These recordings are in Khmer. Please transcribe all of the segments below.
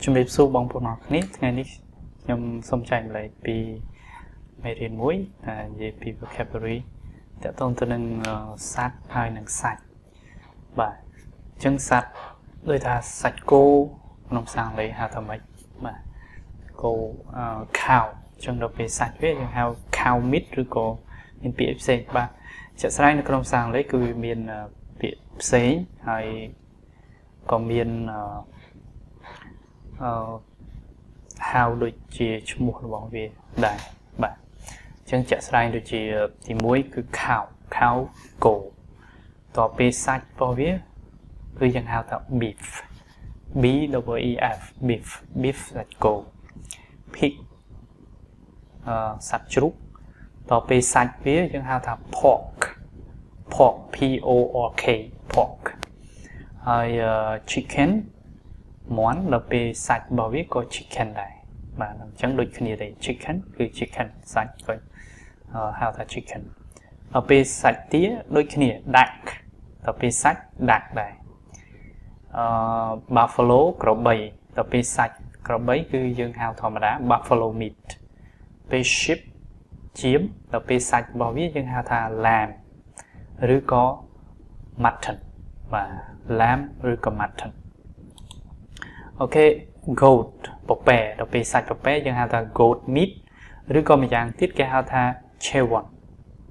ជំរាបសួរបងប្អូនអរគ្នាថ្ងៃនេះខ្ញុំសូមចែកម្លែកពីមេរៀនមួយនិយាយពី vocabulary តកតងទៅនឹងសត្វហើយនឹងសាច់បាទអញ្ចឹងសត្វដូចថាសាច់គោក្នុងភាសាអង់គ្លេសហៅថាម៉េចបាទគោcow អញ្ចឹងដល់ពេលសាច់វាយើងហៅ cow meat ឬក៏មានពាក្យផ្សេងបាទជាក់ស្ដែងនៅក្នុងភាសាអង់គ្លេសគឺវាមានពាក្យផ្សេងហើយក៏មានហៅដូចជាឈ្មោះរបស់វាដែរបាទអញ្ចឹងជាក់ស្ដែងដូចជាទី1គឺ cow គោតទៅពេលសាច់របស់វាគឺយើងហៅថា beef beef សាច់គោ pig សត្វជ្រូកតទៅពេលសាច់វាយើងហៅថា pork pork ហើយ chicken មាន់ដល់ពេលសាច់របស់វាក៏ chicken ដែរបាទអញ្ចឹងដូចគ្នាទេ chicken គឺ chicken សាច់ក៏ហៅថា chicken ដល់ពេលសាច់ទាដូចគ្នា duck ដល់ពេលសាច់ duck ដែរbuffalo ក្របីដល់ពេលសាច់ក្របីគឺយើងហៅធម្មតា buffalo meat ពេល sheep ចៀមដល់ពេលសាច់របស់វាយើងហៅថា lamb ឬក៏ mutton បាទ lamb ឬក៏ mutton អូខេ goat ពពែដល់ពេលសាច់ពពែយើងហៅថា goat meat ឬក៏ម្យ៉ាងទៀតគេហៅថា chevron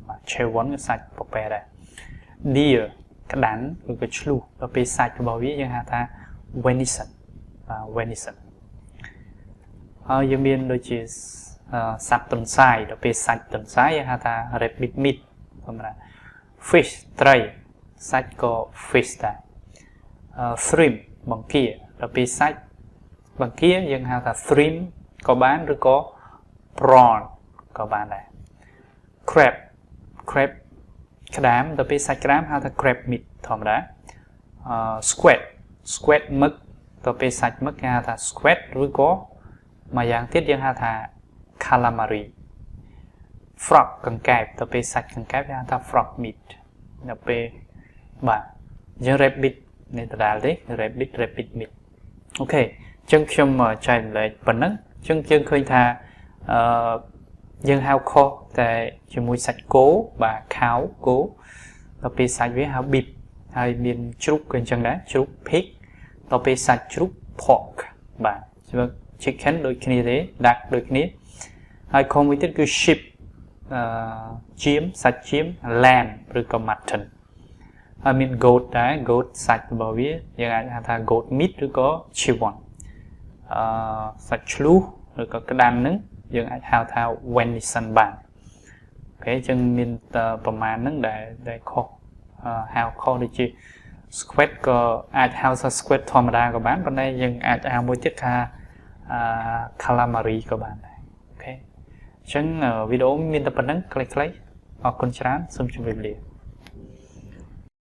បាទ chevron គឺសាច់ពពែដែរ deer ក្តាន់ឬក៏ឆ្លូសដល់ពេលសាច់របស់វាយើងហៅថា venison បាទ venison ហើយយើងមានដូចជាសត្វទន្សាយដល់ពេលសាច់ទន្សាយយើងហៅថា rabbit meat សម្រាប់ fish ត្រីសាច់ក៏ fish ដែរ shrimp បង្គាដល់ពេលសាច់បង្គាយើងហៅថា shrimp ក៏បានឬក៏ prawn ក៏បានដែរ crab ក្តាមដល់ពេលសាច់ក្តាមហៅថា crab meat ធម្មតាsquid មឹកដល់ពេលសាច់មឹកគេហៅថា squid ឬក៏មួយយ៉ាងទៀតយើងហៅថា calamari frog កង្កែបដល់ពេលសាច់កង្កែបគេហៅថា frog meat ដល់ពេលបាទយើង rabbit នេះដដែលទេ rabbit meat អូខេអញ្ចឹងខ្ញុំចែកម្លែកប៉ុណ្ណឹងអញ្ចឹងយើងឃើញថាយើងហៅខុសតែជាមួយសាច់គោបាទ cow គោដល់ពេលសាច់វាហៅ beef ហើយមានជ្រូកក៏អញ្ចឹងដែរជ្រូក pig ដល់ពេលសាច់ជ្រូក pork បាទ chicken ដូចគ្នាទេ duck ដូចគ្នាហើយខុសមួយទៀតគឺ sheep ចៀមសាច់ចៀម lamb ឬក៏ mutton ហើយមាន goat ដែរ goat សាច់របស់វាយើងអាចហៅថា goat meat ឬក៏ chevron សាច់ឆ្លូសឬក៏ក្តាន់ហ្នឹងយើងអាចហៅថា venison បានអូខេអញ្ចឹងមានប្រមាណហ្នឹងដែលខុសហៅខុសដូចជា squid ក៏អាចហៅថា squid ធម្មតាក៏បានប៉ុន្តែយើងអាចហៅមួយទៀតថា calamari ក៏បានដែរអូខេអញ្ចឹងវីដេអូមានតែប៉ុណ្្នឹងខ្លីៗអរគុណច្រើនសូមជម្រាបលា